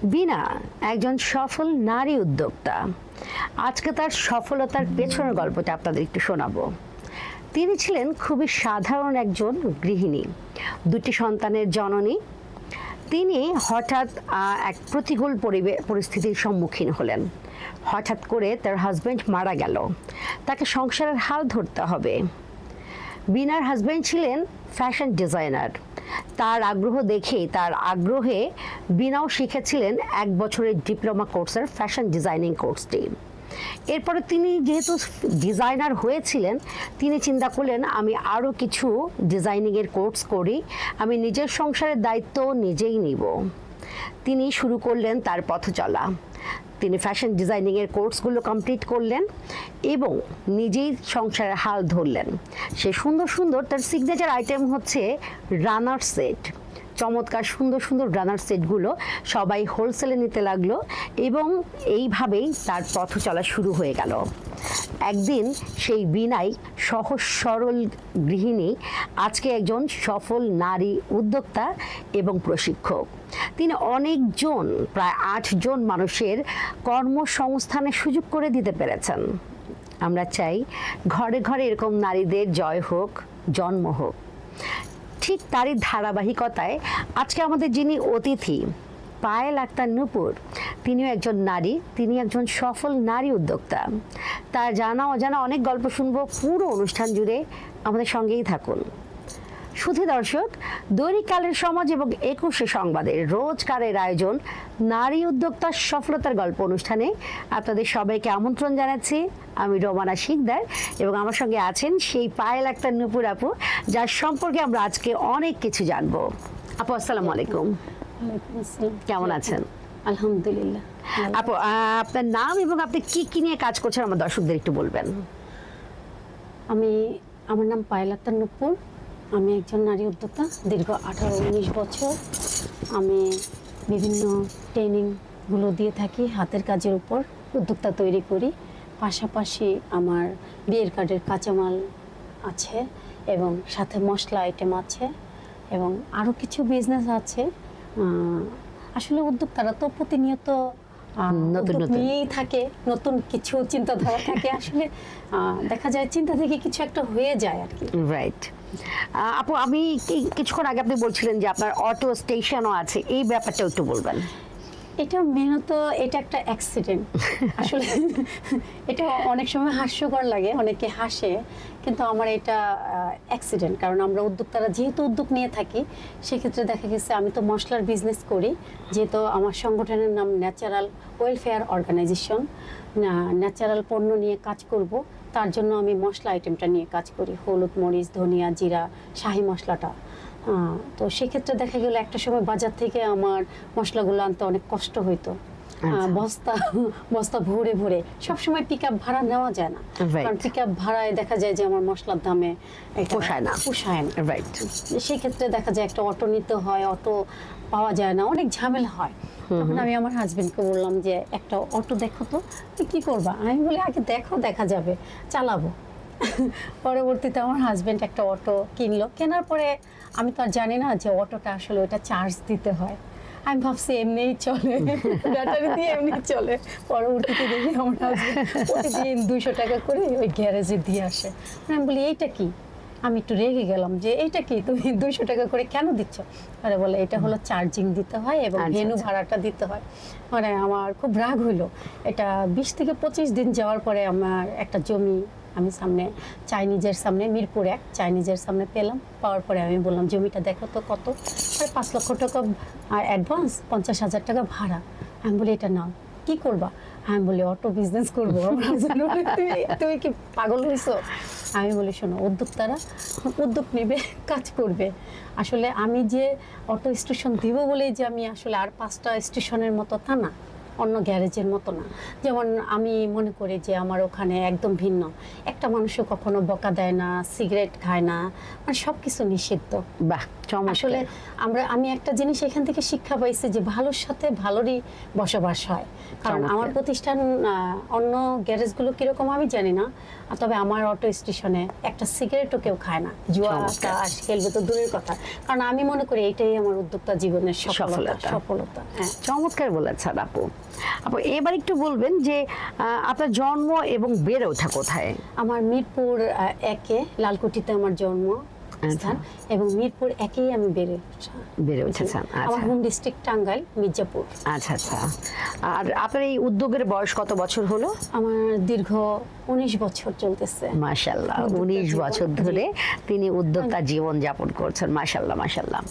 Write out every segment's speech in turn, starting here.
বিনা একজন সফল নারী উদ্যোক্তা। আজকে তার সফলতার পেছনের গল্পটা আপনাদের একটু শোনাবো। তিনি ছিলেন খুবই সাধারণ একজন গৃহিণী, দুটি সন্তানের জননী। তিনি হঠাৎ এক প্রতিকূল পরিস্থিতির সম্মুখীন হলেন। হঠাৎ করে তার হাজব্যান্ড মারা গেল, তাকে সংসারের হাল ধরতে হবে। বিনার হাজব্যান্ড ছিলেন ফ্যাশন ডিজাইনার। তার আগ্রহে বিনাও শিখেছিলেন 1 বছরের ডিপ্লোমা কোর্সের ফ্যাশন ডিজাইনিং কোর্সটি। এরপরে তিনি যেহেতু ডিজাইনার হয়েছিলেন, তিনি চিন্তা করলেন আমি আরও কিছু ডিজাইনিংয়ের কোর্স করি, আমি নিজের সংসারের দায়িত্ব নিজেই নিব। তিনি শুরু করলেন তার পথ চলা। তিনি ফ্যাশন ডিজাইনিংয়ের কোর্সগুলো কমপ্লিট করলেন এবং নিজেই সংসারের হাল ধরলেন। সে সুন্দর সুন্দর তার সিগনেচার আইটেম হচ্ছে রানার সেট। চমৎকার সুন্দর সুন্দর রানার সেটগুলো সবাই হোলসেলে নিতে লাগলো এবং এইভাবেই তার পথ চলা শুরু হয়ে গেল। একদিন সেই বিনাই সহজ সরল গৃহিণী আজকে একজন সফল নারী উদ্যোক্তা এবং প্রশিক্ষক। তিনি অনেকজন, প্রায় 8 জন মানুষের কর্মসংস্থানের সুযোগ করে দিতে পেরেছেন। আমরা চাই ঘরে ঘরে এরকম নারীদের জয় হোক, জন্ম হোক। ঠিক তারই ধারাবাহিকতায় আজকে আমাদের যিনি অতিথি, পায়েল আক্তার নূপুর, তিনিও একজন নারী, তিনি একজন সফল নারী উদ্যোক্তা। তার জানা অজানা অনেক গল্প শুনবো পুরো অনুষ্ঠান জুড়ে। আমাদের সঙ্গেই থাকুন। শুধু দর্শক, দৈনিক কালের সমাজ এবং 21শে সংবাদের রোজকারের আয়োজন নারী উদ্যোক্তার সফলতার গল্প অনুষ্ঠানে আপনাদের সবাইকে আমন্ত্রণ জানাচ্ছি। আমি রোমানা শিকদার এবং আমার সঙ্গে আছেন সেই পায়েল আক্তার নূপুর আপু, যার সম্পর্কে আমরা আজকে অনেক কিছু জানবো। আপু, আসসালামু আলাইকুম। কেমন আছেন? আলহামদুলিল্লাহ। আপু, আপনার নাম এবং আপনি কি কি নিয়ে কাজ করছেন আমার দর্শকদের একটু বলবেন। আমার নাম পায়েল আক্তার নূপুর। আমি একজন নারী উদ্যোক্তা। দীর্ঘ 18-19 বছর আমি বিভিন্ন ট্রেনিংগুলো দিয়ে থাকি হাতের কাজের উপর, উদ্যোক্তা তৈরি করি। পাশাপাশি আমার বিয়ের কার্ডের কাঁচামাল আছে এবং সাথে মশলা আইটেম আছে এবং আরও কিছু বিজনেস আছে। আসলে উদ্যোক্তারা তো প্রতিনিয়ত নতুন নিয়েই থাকে, নতুন কিছু চিন্তাধারা থাকে। আসলে দেখা যায় চিন্তা থেকে কিছু একটা হয়ে যায় আর কি। রাইট। আপু, আমি কিছুক্ষণ আগে আপনি বলছিলেন যে আপনার অটো স্টেশনও আছে, এই ব্যাপারটা একটু বলবেন। এটা মেনত এটা একটা অ্যাক্সিডেন্ট। আসলে এটা অনেক সময় হাস্যকর লাগে, অনেকে হাসে, কিন্তু আমার এটা অ্যাক্সিডেন্ট। কারণ আমরা উদ্যোক্তারা যেহেতু উদ্যোগ নিয়ে থাকি, সেক্ষেত্রে দেখা গেছে আমি তো মশলার বিজনেস করি। যেহেতু আমার সংগঠনের নাম ন্যাচারাল ওয়েলফেয়ার অর্গানাইজেশন, ন্যাচারাল পণ্য নিয়ে কাজ করব, তার জন্য আমি মশলা আইটেমটা নিয়ে কাজ করি। হলুদ, মরিচ, ধনিয়া, জিরা, শাহি মশলাটা। তো সেক্ষেত্রে দেখা গেল একটা সময় বাজার থেকে আমার মশলাগুলো আনতে অনেক কষ্ট হইতো। বস্তা ভরে ভরে সবসময় পিক আপ ভাড়া নেওয়া যায় না, কারণ পিক আপ ভাড়ায় দেখা যায় যে আমার মশলার দামে পোষায় না। রাইট। সেক্ষেত্রে দেখা যায় একটা অটো নিতে হয়, অটো পাওয়া যায় না, অনেক ঝামেলা হয়। তখন আমি আমার হাজবেন্ডকে বললাম যে একটা অটো দেখো তো। কি করবা? আমি বলি আগে দেখো, দেখা যাবে, চালাবো। পরবর্তীতে আমার হাজবেন্ড একটা অটো কিনলো। কেনার পরে আমি তো আর জানি না যে অটোটা আসলে ওটা চার্জ দিতে হয়। আমি ভাবছি এমনিই চলে, ব্যাটারি দিয়ে এমনি চলে। পরবর্তীতে দেখি আমার হাজবেন্ড প্রতিদিন 200 টাকা করে ওই গ্যারেজে দিয়ে আসে। আমি বলি এইটা কি? আমি একটু রেগে গেলাম যে এইটা কি, তুমি 200 টাকা করে কেন দিচ্ছ? আরে বলে এটা হলো চার্জিং দিতে হয় এবং ভেনু ভাড়াটা দিতে হয়। মানে আমার খুব রাগ হইলো। এটা 20 থেকে 25 দিন যাওয়ার পরে আমার একটা জমি আমি সামনে চাইনিজের সামনে, মিরপুর 1 চাইনিজের সামনে পেলাম। পাওয়ার পরে আমি বললাম জমিটা দেখো তো কত? 5 লক্ষ টাকা অ্যাডভান্স, 50,000 টাকা ভাড়া। আমি বলি এটা নাও, কি করবা? আমি বলি অটো বিজনেস করবো। তুমি কি পাগল হয়েছো? আমি বলি শোনো, উদ্যোক্তারা উদ্যোগ নেবে, কাজ করবে। আসলে আমি যে অটো স্টেশন দিব বলেই যে আমি আসলে আর 5টা স্টেশনের মতো তা না, অন্য গ্যারেজের মতো না। যেমন আমি মনে করি যে আমার ওখানে একদম ভিন্ন। একটা মানুষও কখনো বকা দেয় না, সিগারেট খায় না, মানে সব কিছু নিষিদ্ধ। বাহ, চমৎকার। আসলে আমি একটা জিনিস এখান থেকে শিক্ষা পাইছি যে ভালোর সাথে ভালোরই বসবাস হয়। কারণ চমৎকার। আমার প্রতিষ্ঠান অন্য গ্যারেজগুলো কিরকম আমি জানি না, তবে আমার অটো স্টেশনে একটা সিগারেটও কেউ খায় না। জুয়া চমৎকার। তাস খেলবে তো দূরের কথা, কারণ আমি মনে করি এটাই আমার উদ্যোক্তা জীবনের সফলতা। সফলতা। হ্যাঁ। চমৎকার বলেছেন আপু। আপু এবার একটু বলবেন যে আপনার জন্ম এবং বেড়ে ওঠা কোথায়? আমার মিরপুর একে লালকুঠিতে আমার জন্ম স্থান, এবং মিরপুর একেই আমি বেড়ে উঠেছেন। আমার আচ্ছা হোম ডিস্ট্রিক্ট টাঙ্গাইল, মির্জাপুর। আচ্ছা আচ্ছা। আর আপনার এই উদ্যোগের বয়স কত বছর হলো? আমার দীর্ঘ 19 বছর চলতেছে। মাশাআল্লাহ, উদ্যোক্তা 19 জীবন, বছর জি। ধরে তিনি উদ্যোক্তা জীবন যাপন করছেন। মাশাআল্লাহ মাশাআল্লাহ।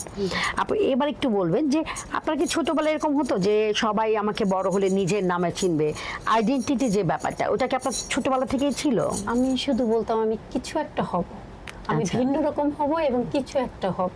আপু এবার একটু বলবেন যে আপনার কি ছোটবেলায় এরকম হতো যে সবাই আমাকে বড় হলে নিজের নামে চিনবে, আইডেন্টিটি যে ব্যাপারটা, ওটা কি আপনার ছোটবেলা থেকেই ছিল? আমি শুধু বলতাম আমি কিছু একটা হব, আমি আচ্ছা। ভিন্ন রকম হব এবং কিছু একটা হব।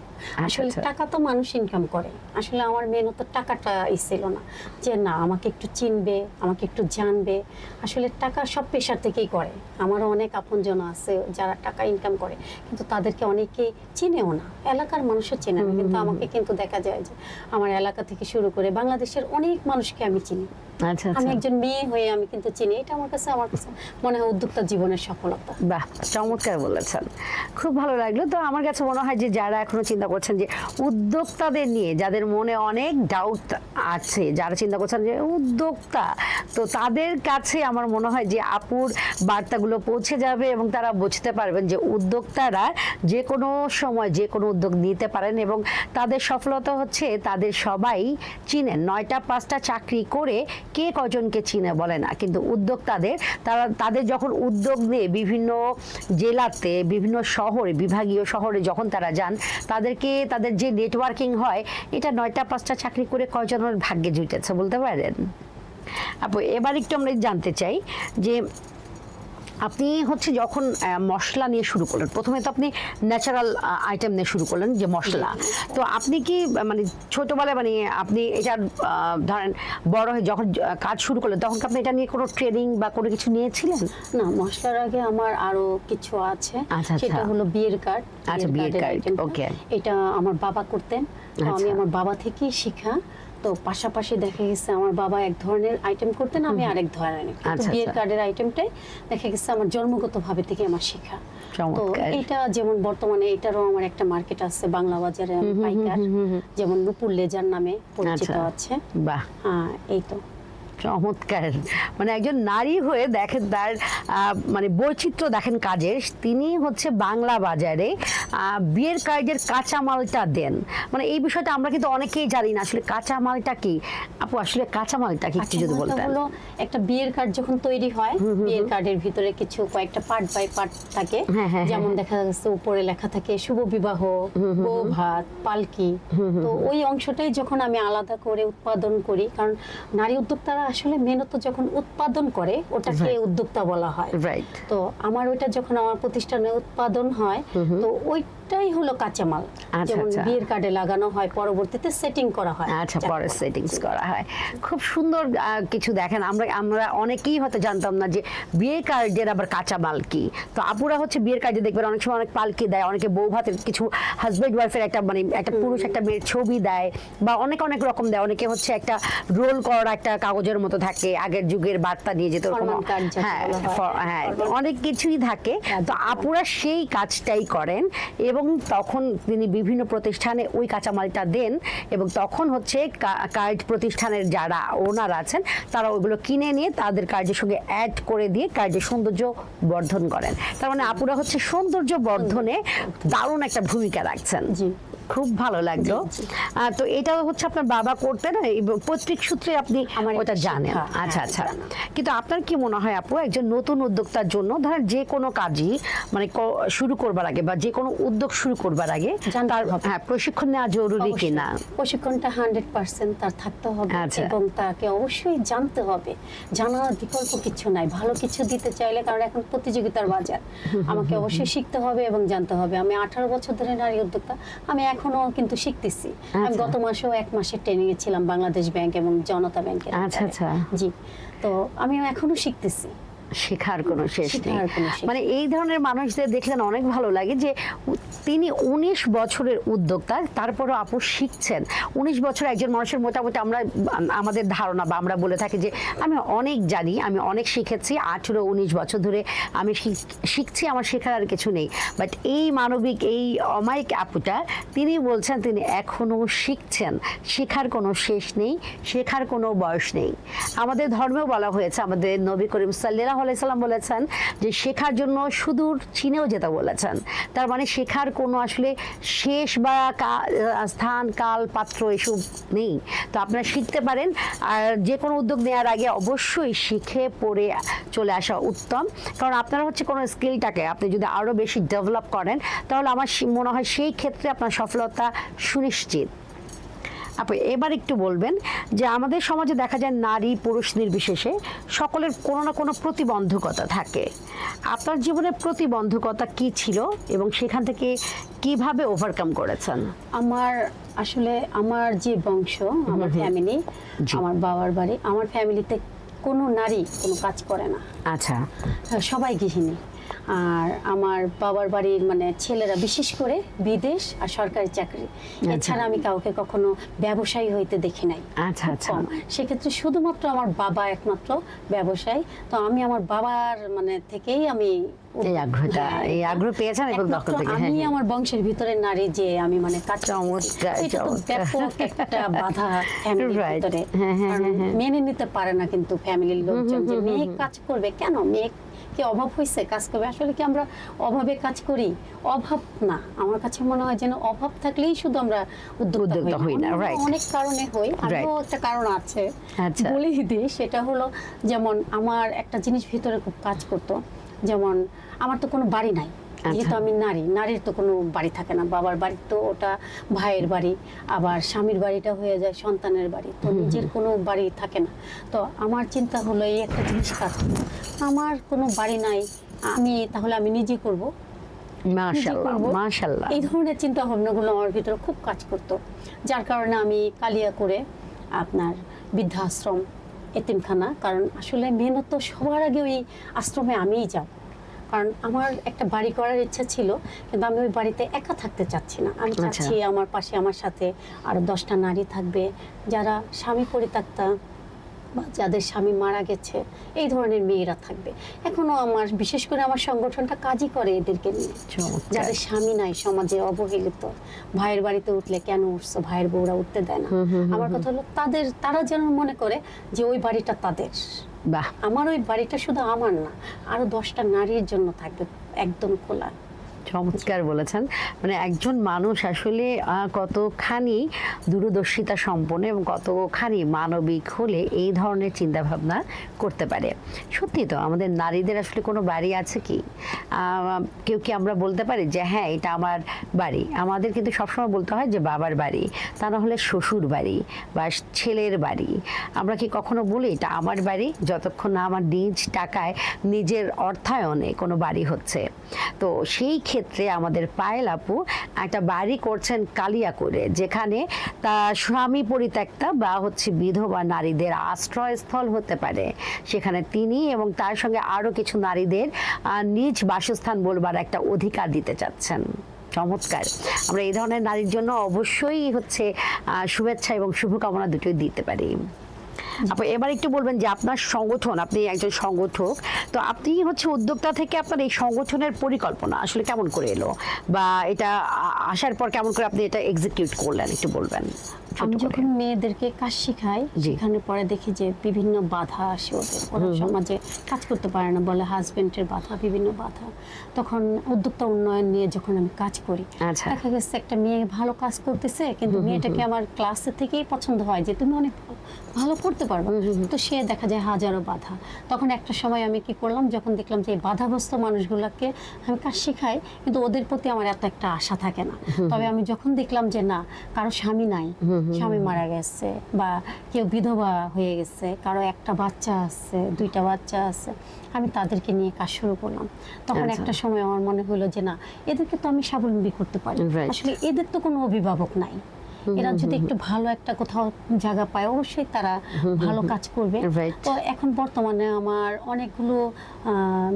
আসলে আচ্ছা। টাকা তো মানুষ ইনকাম করে, আসলে আমার মেন তো টাকাটা ছিল না, যে না আমাকে একটু চিনবে, আমাকে একটু জানবে। আসলে টাকা সব পেশার থেকেই করে। আমারও অনেক আপনজন আছে যারা টাকা ইনকাম করে, কিন্তু তাদেরকে অনেকে চিনেও না, এলাকার মানুষও চেনে না। কিন্তু আমাকে কিন্তু দেখা যায় যে আমার এলাকা থেকে শুরু করে বাংলাদেশের অনেক মানুষকে আমি চিনি। আচ্ছা আমি আচ্ছা। একজন মেয়ে হয়ে আমি কিন্তু চিনি। এটা আমার কাছে মনে হয় উদ্যোক্তা জীবনের সফলতা। বাহ, চমৎকার বলেছেন, খুব ভালো লাগলো। তো আমার কাছে মনে হয় যে যারা এখনো চিন্তা করছেন যে উদ্যোক্তাদের নিয়ে, যাদের মনে অনেক ডাউট আছে, যারা চিন্তা করছেন যে উদ্যোক্তা, তো তাদের কাছে আমার মনে হয় যে আপুর বার্তাগুলো পৌঁছে যাবে এবং তারা বুঝতে পারবেন যে উদ্যোক্তারা যে কোনো সময় যে কোনো উদ্যোগ নিতে পারেন এবং তাদের সফলতা হচ্ছে তাদের সবাই চিনেন। 9টা 5টা চাকরি করে কে কজনকে চিনে বলে না, কিন্তু উদ্যোক্তাদের তাদের যখন উদ্যোগ নিয়ে বিভিন্ন জেলাতে, বিভিন্ন শহরে, বিভাগীয় শহরে যখন তারা যান, তাদের যে নেটওয়ার্কিং হয়, এটা 9টা 5টা চাকরি করে কয়জনের ভাগ্যে জুটেছে বলতে পারেন? আপু এবার একটু আমরা জানতে চাই যে আপনি হচ্ছে যখন মশলা নিয়ে শুরু করলেন, প্রথমে তো আপনি ন্যাচারাল আইটেম নিয়ে শুরু করলেন যে মশলা, তো আপনি কি মানে ছোটবেলায় মানে আপনি এটা ধরেন বড় হয়ে যখন কাজ শুরু করলেন তখন কি আপনি এটা নিয়ে কোনো ট্রেনিং বা কোনো কিছু নিয়েছিলেন? না, মশলার আগে আমার আরো কিছু আছে। আচ্ছা, সেটা আচ্ছা। হলো বিয়ের কার্ড। আচ্ছা, বিয়ের কার্ড, ওকে। এটা আমার বাবা করতেন, তো আমি আচ্ছা। আমার বাবা থেকেই শেখা। তো পাশাপাশি দেখা গেছে আমার বাবা এক ধরনের আইটেম করতেন, আমি আরেক ধরনের। কিন্তু আচ্ছা, বিয়ের আচ্ছা। কার্ডের আইটেমটাই দেখা গেছে আমার জন্মগত ভাবে থেকে আমার শেখা। তো চমৎকার। এটা যেমন বর্তমানে এটারও আমার একটা মার্কেট আছে বাংলা বাজারে, আমি পাইকার, যেমন নুপুর লেজার নামে পরিচিত আচ্ছা। আছে। বাহ, হ্যাঁ, এই তো। চমৎকার। মানে একজন নারী হয়ে দেখেন তার মানে বৈচিত্র্য দেখেন কাজের, তিনি হচ্ছে বাংলা বাজারে বিয়ের কার্ডের কাঁচামালটা দেন। মানে এই বিষয়টা আমরা কিন্তু অনেকেই জানি না আসলে কাঁচামালটা কি। আপু আসলে কাঁচামালটা কি একটু যদি বলতেন? হলো একটা বিয়ের কার্ড যখন তৈরি হয়, বিয়ের কার্ডের ভিতরে কিছু কয়েকটা পার্ট বাই পার্ট থাকে। হ্যাঁ, হ্যাঁ, যেমন দেখা যাচ্ছে উপরে লেখা থাকে শুভ বিবাহ, বউ ভাত, পালকি। তো ওই অংশটাই যখন আমি আলাদা করে উৎপাদন করি, কারণ নারী উদ্যোক্তারা আসলে মেনত যখন উৎপাদন করে ওটাকে উদ্যোক্তা বলা হয়। রাইট। তো আমার ওইটা যখন আমার প্রতিষ্ঠানে উৎপাদন হয়, তো ওইটাই হলো কাঁচামাল। আচ্ছা, যেমন আচ্ছা। বিয়ের কার্ডে লাগানো হয়, পরবর্তীতে সেটিং করা হয়। আচ্ছা, যাকে পরে বলে। সেটিংস করা হয়। খুব সুন্দর কিছু দেখেন, আমরা অনেকেই হয়তো জানতাম না যে বিয়ের কার্ডের আবার কাঁচামাল কি। তো আপুরা হচ্ছে বিয়ের কার্ডে দেখবেন অনেক সময় অনেক পালকি দেয়, অনেকে বউ ভাতের কিছু হাজব্যান্ড ওয়াইফের একটা মানে একটা পুরুষ একটা মেয়ের ছবি দেয়, বা অনেক রকম দেয়। অনেকে হচ্ছে একটা রোল করা একটা কাগজের মতো থাকে, আগের যুগের বার্তা নিয়ে যেত, ফরমাল কার্ড যাকে হ্যাঁ বলা হয়। হ্যাঁ, অনেক কিছুই থাকে। তো আপুরা সেই কাজটাই করেন এবং তখন তিনি বিভিন্ন প্রতিষ্ঠানে ওই কাঁচামালটা দেন এবং তখন হচ্ছে কার্ড প্রতিষ্ঠানের যারা ওনার আছেন তারা ওইগুলো কিনে নিয়ে তাদের কার্ডের সঙ্গে অ্যাড করে দিয়ে কার্ডের সৌন্দর্য বর্ধন করেন। তার মানে আপুরা হচ্ছে সৌন্দর্য বর্ধনে দারুণ একটা ভূমিকা রাখছেন। জি। খুব ভালো লাগলো। তো এটা হচ্ছে আপনার বাবা করতেন, এই পৈতৃক সূত্রে আপনি আমার ওটা একটা জানেন। শিক্ষা, আচ্ছা হ্যাঁ, আচ্ছা। জানা। কিন্তু আপনার কি মনে হয় আপু, একজন নতুন উদ্যোক্তার জন্য ধরেন যে কোনো কাজই মানে শুরু করবার আগে বা যে কোনো উদ্যোগ শুরু করবার আগে জানতে তার হবে। প্রশিক্ষণ নেওয়া জরুরি অবশ্যই। কিনা? প্রশিক্ষণটা 100% তার থাকতে হবে, আচ্ছা। এবং তাকে অবশ্যই জানতে হবে। জানার বিকল্প কিছু নাই ভালো কিছু দিতে চাইলে, কারণ এখন প্রতিযোগিতার বাজার। আমাকে অবশ্যই শিখতে হবে এবং জানতে হবে। আমি 18 বছর ধরে নারী উদ্যোক্তা, আমি এখনো কিন্তু শিখতেছি। আমি আচ্ছা। গত মাসেও 1 মাসের ট্রেনিং এ ছিলাম বাংলাদেশ ব্যাংক এবং জনতা ব্যাংকে। আচ্ছা, আচ্ছা। জি। তো আমিও এখনো শিখতেছি। শেখার কোনো শেষ নেই। শেখার কোনো শেষ মানে এই ধরনের মানুষদের দেখলে না অনেক ভালো লাগে যে তিনি 19 বছরের উদ্যোক্তা, তারপরও আপু শিখছেন। 19 বছর একজন মানুষের মোটামুটি আমরা আমাদের ধারণা বা আমরা বলে থাকি যে আমি অনেক জানি, আমি অনেক শিখেছি, 18-19 বছর ধরে আমি শিখছি, আমার শেখার আর কিছু নেই। বাট এই মানবিক এই অমায়িক আপুটা তিনি বলছেন তিনি এখনো শিখছেন, শেখার কোনো শেষ নেই, শেখার কোনো বয়স নেই। আমাদের ধর্মেও বলা হয়েছে, আমাদের নবী করিম সাল্লাল্লাহু আলাইহি সাল্লাম বলেছেন যে শেখার জন্য সুদূর চীনেও যেতে বলেছেন। তার মানে শেখার কোনো আসলে শেষ বা স্থান কাল পাত্র এসব নেই। তো আপনারা শিখতে পারেন, আর যে কোনো উদ্যোগ নেওয়ার আগে অবশ্যই শিখে পড়ে চলে আসা উত্তম। কারণ আপনারা হচ্ছে কোনো স্কিলটাকে আপনি যদি আরও বেশি ডেভেলপ করেন তাহলে আমার মনে হয় সেই ক্ষেত্রে আপনার সফলতা সুনিশ্চিত। আপু এবার একটু বলবেন যে আমাদের সমাজে দেখা যায় নারী পুরুষ নির্বিশেষে সকলের কোনো না কোনো প্রতিবন্ধকতা থাকে। আপনার জীবনে প্রতিবন্ধকতা কি ছিল এবং সেখান থেকে কিভাবে ওভারকাম করেছেন? আমার যে বংশ, আমার ফ্যামিলি, আমার বাবার বাড়ি, আমার ফ্যামিলিতে কোনো নারী কোনো কাজ করে না। আচ্ছা। সবাই গৃহিণী। আর আমার বাবার বাড়ির মানে ছেলেরা বিশেষ করে বিদেশ আর সরকারি চাকরি, এছাড়া আমি কাউকে কখনো ব্যবসায়ী হইতে দেখি নাই। আচ্ছা আচ্ছা। সেক্ষেত্রে শুধুমাত্র আমার বাবা একমাত্র ব্যবসায়ী। তো আমি আমার বাবার মানে থেকেই আমি এই আগ্রহ পেয়েছেন এবং দক্ষ থেকে আমি আমার বংশের ভিতরে নারী যে আমি মানে কাজ, এটা তো ব্যাপক একটা বাধা ফ্যামিলির ভিতরে। মেনে নিতে পারে না কিন্তু ফ্যামিলির লোকজন যে মেয়ে কাজ করবে কেন, মেয়ে কি অভাব হয়েছে কাজ করবে? আসলে কি আমরা অভাবে কাজ করি? অভাব না, আমার কাছে মনে হয় যেন অভাব থাকলেই শুধু আমরা উদ্যোক্তা হই না। অনেক কারণে হই, আরও একটা কারণ আছে বলে দিই। সেটা হলো যেমন আমার একটা জিনিস ভিতরে খুব কাজ করতো, যেমন আমার তো কোনো বাড়ি নাই, যেহেতু আমি নারীর তো কোনো বাড়ি থাকে না। বাবার বাড়ি তো ওটা ভাইয়ের বাড়ি, আবার স্বামীর বাড়িটা হয়ে যায় সন্তানের বাড়ি, তো নিজের কোনো বাড়ি থাকে না। তো আমার চিন্তা হলো এই একটা জিনিস কাজ, আমার কোনো বাড়ি নাই, তাহলে আমি নিজে করব। মাশাআল্লাহ মাশাআল্লাহ। এই ধরনের চিন্তা ভাবনাগুলো আমার ভিতরে খুব কাজ করতো, যার কারণে আমি কালিয়া করে আপনার বৃদ্ধাশ্রম, এতিমখানা, কারণ আসলে মেহনত তো সবার আগে ওই আশ্রমে আমিই যাব। কারণ আমার একটা বাড়ি করার ইচ্ছা ছিল, কিন্তু আমি ওই বাড়িতে একা থাকতে চাচ্ছি না। আমি চাচ্ছি আমার পাশে আমার সাথে আরো 10টা নারী থাকবে, যারা স্বামী পরিত্যক্তা বা যাদের স্বামী মারা গেছে, এই ধরনের মেয়েরা থাকবে। এখনো আমার বিশেষ করে আমার সংগঠনটা কাজই করে এদেরকে নিয়ে, যাদের স্বামী নাই, সমাজে অবহেলিত। ভাইয়ের বাড়িতে উঠলে কেন উঠছো, ভাইয়ের বউরা উঠতে দেয় না। আমার কথা হলো তারা যেন মনে করে যে ওই বাড়িটা তাদের। আমার ওই বাড়িটা শুধু আমার না, আরো 10টা নারীর জন্য থাকবে, একদম খোলা। চমৎকার বলেছেন। মানে একজন মানুষ আসলে কতখানি দূরদর্শিতা সম্পন্ন এবং কতখানি মানবিক হলে এই ধরনের চিন্তা ভাবনা করতে পারে। সত্যি তো আমাদের নারীদের আসলে কোনো বাড়ি আছে কি? কেউ কি আমরা বলতে পারি যে হ্যাঁ এটা আমার বাড়ি? আমাদের কিন্তু সবসময় বলতে হয় যে বাবার বাড়ি, তা না হলে শ্বশুর বাড়ি বা ছেলের বাড়ি। আমরা কি কখনো বলি এটা আমার বাড়ি, যতক্ষণ না আমার নিজ টাকায় নিজের অর্থায়নে কোনো বাড়ি হচ্ছে। তো সেই ক্ষেত্রে আমাদের পায়েল আপু একটা বাড়ি করছেন কালিয়া করে, যেখানে তার স্বামী পরিত্যক্তা বা হচ্ছে বিধবা নারীদের আশ্রয়স্থল হতে পারে। সেখানে তিনি এবং তার সঙ্গে আরো কিছু নারীদের নিজ বাসস্থান বলবার একটা অধিকার দিতে চাচ্ছেন। চমৎকার। আমরা এই ধরনের নারীর জন্য অবশ্যই হচ্ছে শুভেচ্ছা এবং শুভকামনা দুটোই দিতে পারি। আপু এবার একটু বলবেন যে আপনার সংগঠন, আপনি একজন সংগঠক, তো আপনি হচ্ছে উদ্যোক্তা থেকে আপনার এই সংগঠনের পরিকল্পনা আসলে কেমন করে এলো, বা এটা আসার পর কেমন করে আপনি এটা এক্সিকিউট করলেন একটু বলবেন? আমি যখন মেয়েদেরকে কাজ শেখাই, সেখানে পরে দেখি যে বিভিন্ন বাধা আসে ওদের, ওরা সমাজে কাজ করতে পারে না, বলে হাজবেন্ডের বাধা, বিভিন্ন বাধা। তখন উদ্যোক্তা উন্নয়ন নিয়ে যখন আমি কাজ করি, দেখা গেছে একটা মেয়ে ভালো কাজ করতেছে, কিন্তু মেয়েটাকে আমার ক্লাসে থেকেই পছন্দ হয় যে তুমি অনেক ভালো করতে পারবো, তো সে দেখা যায় হাজারো বাধা। তখন একটা সময় আমি কি করলাম, যখন দেখলাম যে এই বাধাগ্রস্ত মানুষগুলোকে আমি কাজ শেখাই, কিন্তু ওদের প্রতি আমার এত একটা আশা থাকে না। তবে আমি যখন দেখলাম যে না, কারো স্বামী নাই, স্বামী মারা গেছে, বা কেউ বিধবা হয়ে গেছে, কারো একটা বাচ্চা আছে, 2টা বাচ্চা আছে, আমি তাদেরকে নিয়ে কাজ শুরু করলাম। তখন একটা সময় আমার মনে হলো যে না, এদেরকে তো আমি স্বাবলম্বী করতে পারি। আসলে এদের তো কোনো অভিভাবক নাই, এরা যদি একটু ভালো একটা কোথাও জায়গা পায় অবশ্যই তারা ভালো কাজ করবে। Right. তো এখন বর্তমানে আমার অনেকগুলো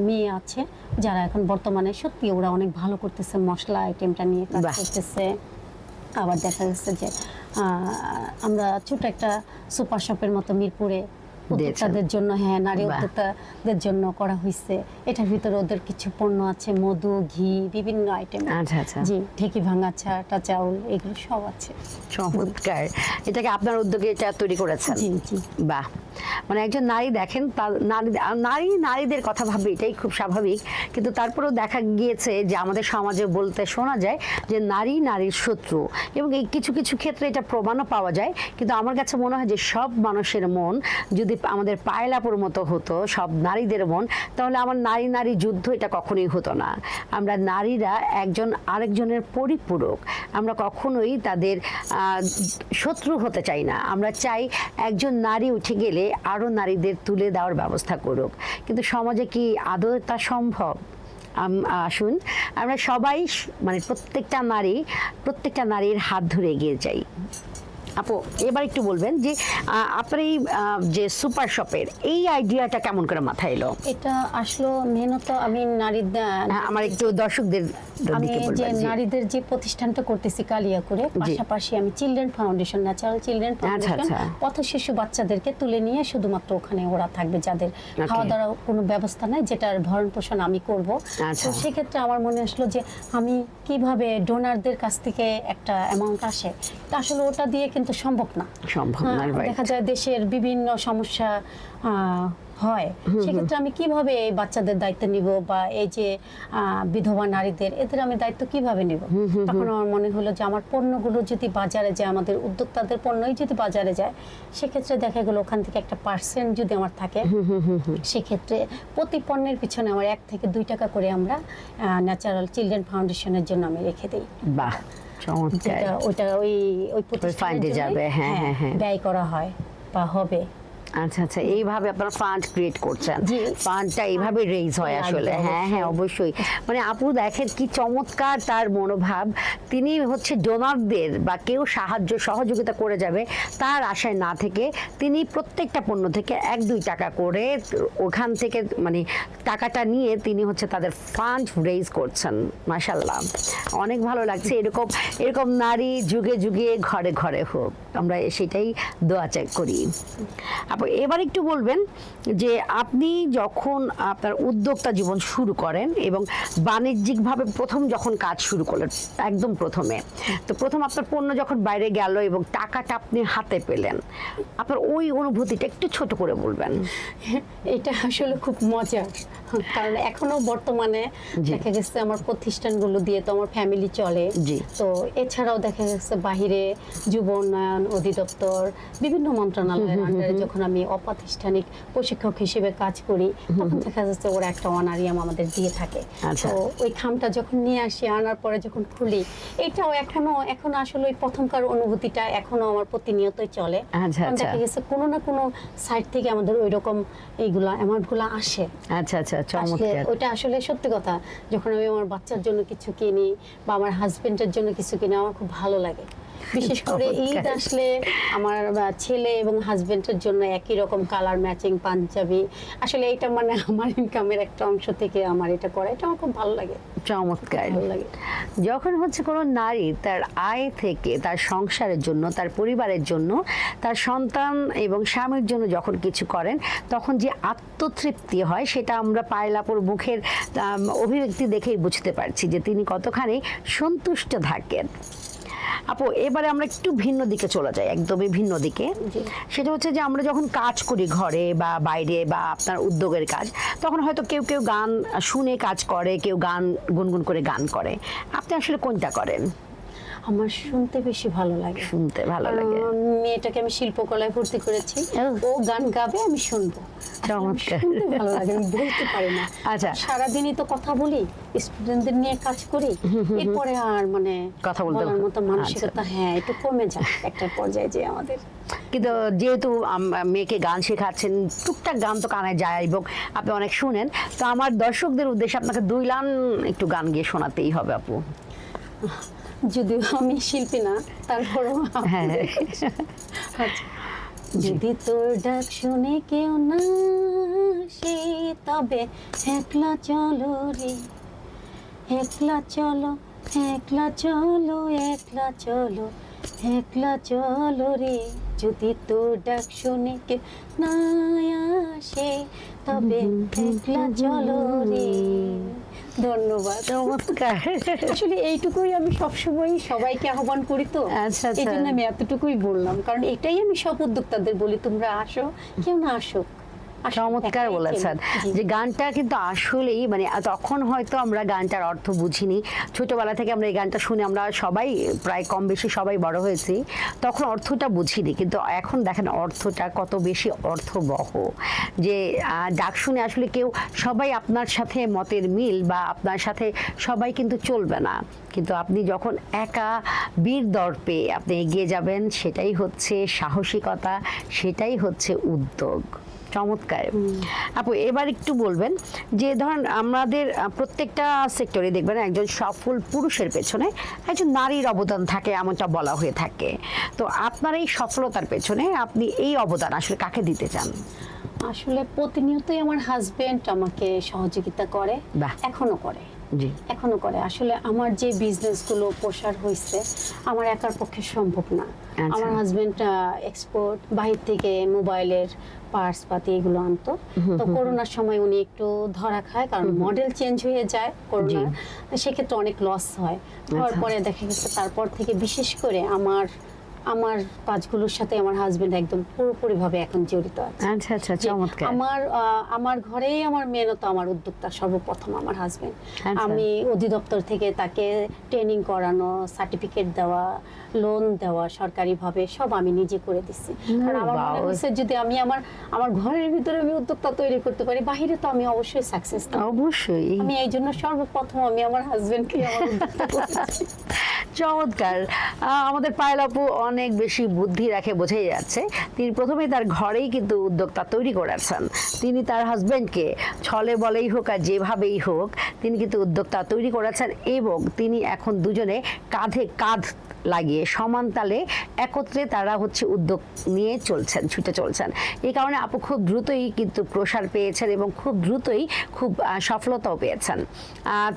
মেয়ে আছে যারা এখন বর্তমানে সত্যি ওরা অনেক ভালো করতেছে, মশলা আইটেমটা নিয়ে কাজ বাহ। করতেছে। আবার দেখা যাচ্ছে যে আমরা ছোট একটা সুপার শপের মতো মিরপুরে উদ্যোক্তাদের জন্য, হ্যাঁ, নারী বাহ। উদ্যোক্তাদের জন্য করা হয়েছে। এটার ভিতরে ওদের কিছু পণ্য আছে, মধু, ঘি, বিভিন্ন আইটেম। আচ্ছা আচ্ছা, জি, ঢেকি ভাঙা আটা, চাউল, এগুলো সব আছে। চমৎকার। এটাকে আপনার উদ্যোগে এটা তৈরি করেছেন? জি জি। বাহ, মানে একজন নারী দেখেন, তার নারীদের কথা ভাবে, এটাই খুব স্বাভাবিক, কিন্তু তারপরেও দেখা গিয়েছে যে আমাদের সমাজে বলতে শোনা যায় যে নারী নারীর শত্রু, এবং এই কিছু কিছু ক্ষেত্রে এটা প্রমাণও পাওয়া যায়। কিন্তু আমার কাছে মনে হয় যে সব মানুষের মন যদি আমাদের পায়লাপুর মতো হতো, সব নারীদের মন, তাহলে আমার নারী নারী যুদ্ধ এটা কখনোই হতো না। আমরা নারীরা একজন আরেকজনের পরিপূরক, আমরা কখনোই তাদের শত্রু হতে চাই না। আমরা চাই একজন নারী উঠে গেলে আরও নারীদের তুলে দেওয়ার ব্যবস্থা করুক, কিন্তু সমাজে কি আদৌ তা সম্ভব? আসুন আমরা সবাই, মানে প্রত্যেকটা নারীর হাত ধরে এগিয়ে যাই। আপু, এবার একটু বলবেন যে আপনার এই যে সুপার শপের এই আইডিয়াটা কেমন করে মাথায় এলো? এটা আসলে মেনত আমি আমার একটু দর্শকদের আমি দিকে যে বলবেন। জি। নারীদের যে প্রতিষ্ঠানটা করতেছি কালিয়াকুড়ে, পাশাপাশি আমি children foundation, natural children foundation, আচ্ছা। পথ শিশু বাচ্চাদেরকে তুলে নিয়ে শুধুমাত্র ওখানে ওরা থাকবে যাদের খাওয়া দাওয়ার কোনো ব্যবস্থা নাই, যেটার ভরণ পোষণ আমি করব। আচ্ছা। তো সেক্ষেত্রে আমার মনে আসলো যে আমি কিভাবে ডোনারদের কাছ থেকে একটা অ্যামাউন্ট আসে, তা আসলে ওটা দিয়ে কিন্তু সম্ভব না। সম্ভব না, right. দেখা যায় দেশের বিভিন্ন সমস্যা হয়, সেক্ষেত্রে আমি কিভাবে এই বাচ্চাদের দায়িত্ব নিব, বা এই যে বিধবা নারীদের, এদের আমি দায়িত্ব কিভাবে নিব? তখন আমার মনে হলো যে আমার পণ্যগুলো যদি বাজারে যায়, আমাদের উদ্যোক্তাদের পণ্যই যদি বাজারে যায়, সেক্ষেত্রে দেখা গেলো ওখান থেকে একটা পার্সেন্ট যদি আমার থাকে, সেক্ষেত্রে প্রতি পণ্যের পিছনে আমার 1 থেকে 2 টাকা করে আমরা ন্যাচারাল চিলড্রেন ফাউন্ডেশনের জন্য আমি রেখে দিই। বাহ, চমৎকার। ওটা ওই প্রতিষ্ঠানের ফান্ডে জন্যই, যাবে, হ্যাঁ, হ্যাঁ, হ্যাঁ। ব্যয় করা হয় বা হবে। আচ্ছা আচ্ছা, এইভাবে আপনারা ফান্ড ক্রিয়েট করছেন। জি। ফান্ডটা এইভাবে রেইজ হয় আসলে। একদম, হ্যাঁ হ্যাঁ, অবশ্যই। মানে আপু দেখেন কি চমৎকার তার মনোভাব। তিনি হচ্ছে ডোনারদের বা কেউ সহযোগিতা করে যাবে তার আশায় না থেকে তিনি প্রত্যেকটা পণ্য থেকে 1-2 টাকা করে ওখান থেকে, মানে টাকাটা নিয়ে তিনি হচ্ছে তাদের ফান্ড রেইজ করছেন। মাশাআল্লাহ, অনেক ভালো লাগছে। এরকম নারী যুগে যুগে ঘরে ঘরে হোক, আমরা সেটাই দোয়া করি। এবার একটু বলবেন যে আপনি যখন আপনার উদ্যোক্তা জীবন শুরু করেন এবং বাণিজ্যিকভাবে প্রথম যখন কাজ শুরু করলেন, একদম প্রথমে, তো প্রথম আপনার পণ্য যখন বাইরে গেল এবং টাকাটা আপনি হাতে পেলেন, আপনার ওই অনুভূতিটা একটু ছোট করে বলবেন। এটা আসলে খুব মজার, কারণ এখনো বর্তমানে দেখা গেছে আমার প্রতিষ্ঠানগুলো দিয়ে তো আমার ফ্যামিলি চলে। জি। তো এছাড়াও দেখা গেছে বাহিরে যুব উন্নয়ন অধিদপ্তর, বিভিন্ন মন্ত্রণালয়ের আন্ডারে যখন আমি অপ্রাতিষ্ঠানিক প্রশিক্ষক হিসেবে কাজ করি, তখন দেখা যাচ্ছে ওরা একটা অনারিয়াম আমাদের দিয়ে থাকে। আচ্ছা। তো ওই খামটা যখন নিয়ে আসি, আনার পরে যখন খুলি, এটাও এখনো আসলে ওই প্রথমকার অনুভূতিটা এখনো আমার প্রতিনিয়তই চলে। আচ্ছা, কারণ আচ্ছা। দেখা গেছে কোনো না কোনো সাইড থেকে আমাদের ওই রকম এইগুলা অ্যামাউন্টগুলো আসে। আচ্ছা আচ্ছা, আসলে চমৎকার। ওইটা আসলে সত্যি কথা, যখন আমি আমার বাচ্চার জন্য কিছু কিনি বা আমার হাজবেন্ডের জন্য কিছু কিনি, আমার খুব ভালো লাগে। বিশেষ করে ঈদ আসলে আমার ছেলে এবং হাজবেন্ডের জন্য একই রকম কালার ম্যাচিং পাঞ্জাবি, আসলে এটা মানে আমার ইনকামের একটা অংশ থেকে আমার এটা করা, এটা আমার খুব ভালো লাগে। চমৎকার। ভালো লাগে যখন হচ্ছে কোনো নারী তার আয় থেকে তার সংসারের জন্য, তার পরিবারের জন্য, তার সন্তান এবং স্বামীর জন্য যখন কিছু করেন, তখন যে আত্মতৃপ্তি হয় সেটা আমরা পায়লাপুর মুখের অভিব্যক্তি দেখেই বুঝতে পারছি যে তিনি কতখানি সন্তুষ্ট থাকেন। আপু, এবারে আমরা একটু ভিন্ন দিকে চলে যাই, একদমই ভিন্ন দিকে। জি। সেটা হচ্ছে যে আমরা যখন কাজ করি ঘরে বা বাইরে বা আপনার উদ্যোগের কাজ, তখন হয়তো কেউ কেউ গান শুনে কাজ করে, কেউ গান গুনগুন করে গান করে। আপনি আসলে কোনটা করেন? আমার শুনতে বেশি ভালো লাগে। শুনতে ভালো লাগে। মেয়েটাকে আমি শিল্পকলায় ভর্তি করেছি, ও গান গাবে, আমি শুনবো। চমৎকার। শুনতে ভালো লাগে, আমি বলতে পারি না। আচ্ছা। সারাদিনই তো কথা বলি, স্টুডেন্টদের নিয়ে কাজ করি, এরপরে আর মানে কথা বলতে বলার মতো মানসিকতা, হ্যাঁ, একটু কমে যায় একটা পর্যায়ে যে আমাদের। কিন্তু যেহেতু মেয়েকে গান শেখাচ্ছেন, টুকটাক গান তো কানে যায় এবং আপনি অনেক শুনেন, তো আমার দর্শকদের উদ্দেশ্যে আপনাকে 2 লাইন একটু গান গিয়ে শোনাতেই হবে আপু। যদিও আমি শিল্পী না, তারপরও হ্যাঁ আচ্ছা। যদি তোর ডাক শুনে কেউ না সে, তবে একলা চলো রে, একলা চলো, একলা চলো, একলা চলো, একলা চলো রে। যদি তোর ডাক শুনে কেউ না আসে, তবে একলা চলো রে। ধন্যবাদ। চমৎকার। আসলে এইটুকুই আমি সবসময় সবাইকে আহ্বান করি, তো আচ্ছা, আচ্ছা। এই জন্য আমি এতটুকুই বললাম, কারণ এটাই আমি সব উদ্যোক্তাদের বলি, তোমরা আসো, কেউ না আসো, আসো, চমৎকার দেখাই বলেছেন জি। যে গানটা কিন্তু আসলেই মানে তখন হয়তো আমরা গানটার অর্থ বুঝিনি, ছোটবেলা থেকে আমরা এই গানটা শুনে আমরা সবাই প্রায় কম বেশি সবাই বড় হয়েছি, তখন অর্থটা বুঝিনি, কিন্তু এখন দেখেন অর্থটা কত বেশি অর্থবহ, যে ডাক শুনে আসলে কেউ সবাই আপনার সাথে মতের মিল বা আপনার সাথে সবাই কিন্তু চলবে না, কিন্তু আপনি যখন একা বীর দর্পে আপনি এগিয়ে যাবেন, সেটাই হচ্ছে সাহসিকতা, সেটাই হচ্ছে উদ্যোগ। চমৎকার। আপু এবার একটু বলবেন যে ধরেন আমাদের প্রত্যেকটা সেক্টরে দেখবেন একজন সফল পুরুষের পেছনে একজন নারীর অবদান থাকে, এমনটা বলা হয়ে থাকে। তো আপনার এই সফলতার পেছনে আপনি এই অবদান আসলে কাকে দিতে চান? আসলে প্রতিনিয়তই আমার হাজবেন্ড আমাকে সহযোগিতা করে, বাহ। এখনো করে, জি এখনো করে। আসলে আমার যে বিজনেসগুলো প্রসার হয়েছে আমার একার পক্ষে সম্ভব না। আচ্ছা। আমার হাজবেন্ড এক্সপোর্ট বাহির থেকে মোবাইলের পার্টস পাতি এগুলো আনতো, তো করোনার সময় উনি একটু ধরা খায়, কারণ মডেল চেঞ্জ হয়ে যায় করোনা, সেক্ষেত্রে অনেক লস হয়। হওয়ার পরে দেখা গেছে তারপর থেকে বিশেষ করে আমার কাজগুলোর সাথে আমার হাজবেন্ড একদম পুরোপুরিভাবে এখন জড়িত আছে। আচ্ছা আচ্ছা, যে চমৎকার। আমার ঘরেই আমার মেনত আমার উদ্যোক্তা সর্বপ্রথম আমার হাজবেন্ড। আচ্ছা। আমি অধিদপ্তর থেকে তাকে ট্রেনিং করানো, সার্টিফিকেট দেওয়া, লোন দেওয়া সরকারিভাবে সব আমি নিজে করে দিচ্ছি। কারণ আমার মনে হয়েছে যদি আমি আমার ঘরের ভিতরে আমি উদ্যোক্তা তৈরি করতে পারি, বাহিরে তো আমি অবশ্যই সাকসেস। অবশ্যই। আমি এই জন্য সর্বপ্রথম আমি আমার হাজবেন্ডকে আমার উদ্যোক্তা করেছি। চমৎকার। আমাদের পায়েল আপু অনেক বেশি বুদ্ধি রাখে, বোঝাই যাচ্ছে। তিনি প্রথমে তার ঘরেই কিন্তু উদ্যোক্তা তৈরি করেছেন, তিনি তার হাজবেন্ডকে ছলে বলেই হোক আর যেভাবেই হোক তিনি কিন্তু উদ্যোক্তা তৈরি করেছেন, এবং তিনি এখন দুজনে কাঁধে কাঁধ লাগিয়ে সমান তালে একত্রে তারা হচ্ছে উদ্যোগ নিয়ে চলছেন, ছুটে চলছেন। এই কারণে আপু খুব দ্রুতই কিন্তু প্রসার পেয়েছেন এবং খুব দ্রুতই খুব সফলতাও পেয়েছেন।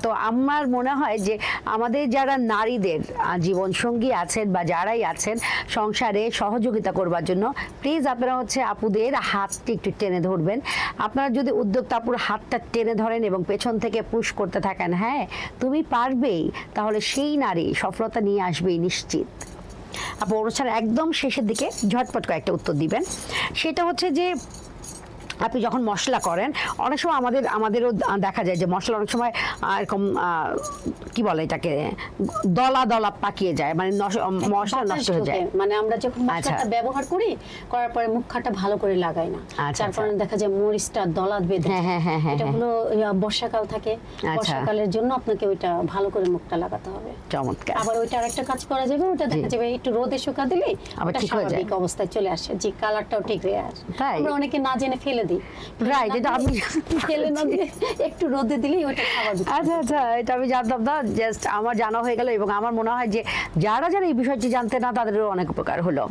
তো আমার মনে হয় যে আমাদের যারা নারীদের জীবনসঙ্গী আছেন বা যারাই আছেন সংসারে সহযোগিতা করবার জন্য, প্লিজ আপনারা হচ্ছে আপুদের হাতটি একটু টেনে ধরবেন। আপনারা যদি উদ্যোক্তা আপুর হাতটা টেনে ধরেন এবং পেছন থেকে পুশ করতে থাকেন, হ্যাঁ তুমি পারবেই, তাহলে সেই নারী সফলতা নিয়ে আসবেই নিশ্চিত। আপু অনুষ্ঠানের একদম শেষের দিকে ঝটপট কয়েকটা উত্তর দিবেন। সেটা হচ্ছে যে আপনি যখন মশলা করেন, অনেক সময় আমাদেরও দেখা যায় যে মশলা অনেক সময় এরকম কি বলে এটাকে দলা দলা পাকিয়ে যায়, মানে মশলা নষ্ট হয়ে যায়। মানে আমরা যখন আচ্ছা। মশলাটা ব্যবহার করার পরে মুখটা ভালো করে লাগাই না, আচ্ছা, যার কারণে দেখা যায় মরিচটা দলা বেঁধে যায়। হ্যাঁ, এটা হলো বর্ষাকাল থাকে, বর্ষাকালের জন্য আপনাকে ওইটা ভালো করে মুখটা লাগাতে হবে। চমৎকার। আবার ওইটা আরেকটা কাজ করা যাবে, ওটা দেখা যাবে একটু রোদে শুকা দিলে আবার ওটা ঠিক হয়ে যায়। স্বাভাবিক অবস্থায় চলে আসে, যে কালারটাও ঠিক হয়ে আসে। তাই? আমরা অনেকে না জেনে ফেলে দিই, Right, এটা আমি ফেলে না দিয়ে একটু রোদে দিলেই ওটা স্বাভাবিক। আচ্ছা আচ্ছা, এটা আমি জানতাম না, জাস্ট আমার জানা হয়ে গেল, এবং আমার মনে হয় যে যারা এই বিষয়টি জানতে না তাদেরও অনেক উপকার হলো।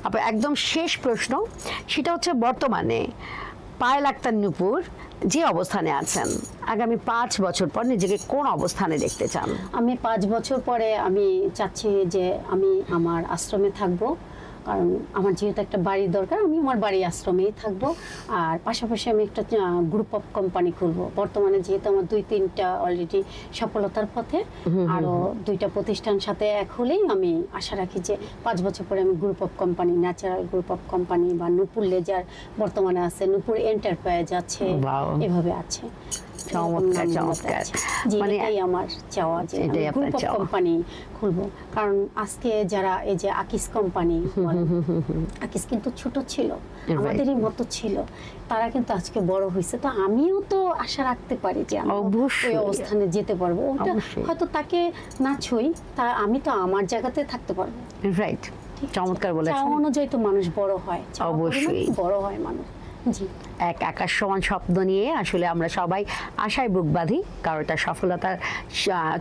আপু একদম শেষ প্রশ্ন, সেটা হচ্ছে বর্তমানে পায়েল আক্তার নূপুর যে অবস্থানে আছেন, আগামী 5 বছর পর নিজেকে কোন অবস্থানে দেখতে চান? আমি 5 বছর পরে আমি চাচ্ছি যে আমি আমার আশ্রমে থাকবো, কারণ আমার যেহেতু একটা বাড়ির দরকার, আমি আমার বাড়ি আশ্রমেই থাকবো। আর পাশাপাশি আমি একটা গ্রুপ অফ কোম্পানি খুলবো। বর্তমানে যেহেতু আমার 2-3টা অলরেডি সফলতার পথে, আরও 2টা প্রতিষ্ঠান সাথে এক হলেই আমি আশা রাখি যে 5 বছর পরে আমি group of company, natural group of company বা নূপুর লেজার বর্তমানে আছে, নূপুর এন্টারপ্রাইজ আছে, এভাবে আছে। চমৎকার চমৎকার। মানে এটাই আমার চাওয়া যে গ্রুপ অফ কোম্পানি খুলবো। কারণ আজকে যারা এই যে আকিস কোম্পানি, আকিস কিন্তু ছোট ছিল, আমাদেরই মতো ছিল, তারা কিন্তু আজকে বড় হয়েছে। তো আমিও তো আশা রাখতে পারি যে আমি ওই অবস্থানে যেতে পারবো। ওটা হয়তো তাকে না ছুঁই, তা আমি তো আমার জায়গাতে থাকতে পারবো। রাইট, চমৎকার বলেছেন। চাওয়া অনুযায়ী তো মানুষ বড় হয়, অবশ্যই বড় হয় মানুষ। জি এক আকাশ সমান স্বপ্ন নিয়ে আসলে আমরা সবাই আশায় বুক বাঁধি, কারোটা সফলতার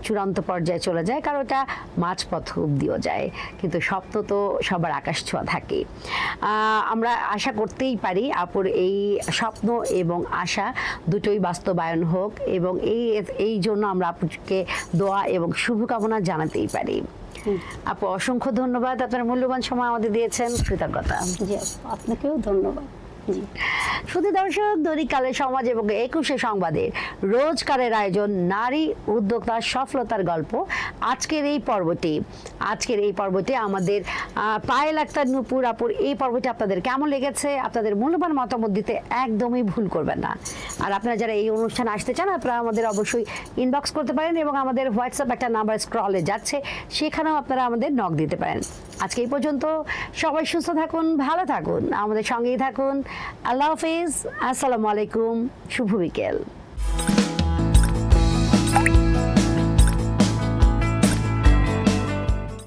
চূড়ান্ত পর্যায়ে চলে যায়, কারোটা মাঝপথ অব্দিও যায়, কিন্তু স্বপ্ন তো সবার আকাশ ছোঁয়া থাকে। আমরা আশা করতেই পারি আপুর এই স্বপ্ন এবং আশা দুটোই বাস্তবায়ন হোক, এবং এই জন্য আমরা আপুকে দোয়া এবং শুভকামনা জানাতেই পারি। আপু, অসংখ্য ধন্যবাদ, আপনার মূল্যবান সময় আমাদের দিয়েছেন, কৃতজ্ঞতা। জি আপু, আপনাকেও ধন্যবাদ। জি শুধু দর্শক, দৈনিকালের সমাজ এবং 21শে সংবাদের রোজকারের আয়োজন নারী উদ্যোক্তার সফলতার গল্প। আজকের এই পর্বটি আমাদের পায়েল আক্তার নূপুর আপুর এই পর্বটি আপনাদের কেমন লেগেছে? আপনাদের মূল্যবান মতামত দিতে একদমই ভুল করবেন না। আর আপনারা যারা এই অনুষ্ঠানে আসতে চান, আপনারা আমাদের অবশ্যই ইনবক্স করতে পারেন, এবং আমাদের হোয়াটসঅ্যাপ একটা নাম্বার স্ক্রলে যাচ্ছে, সেখানেও আপনারা আমাদের নক দিতে পারেন। আজকে এই পর্যন্ত, সবাই সুস্থ থাকুন, ভালো থাকুন, আমাদের সঙ্গেই থাকুন। আল্লাহ হাফিজ, আসসালামু আলাইকুম, শুভ বিকেল।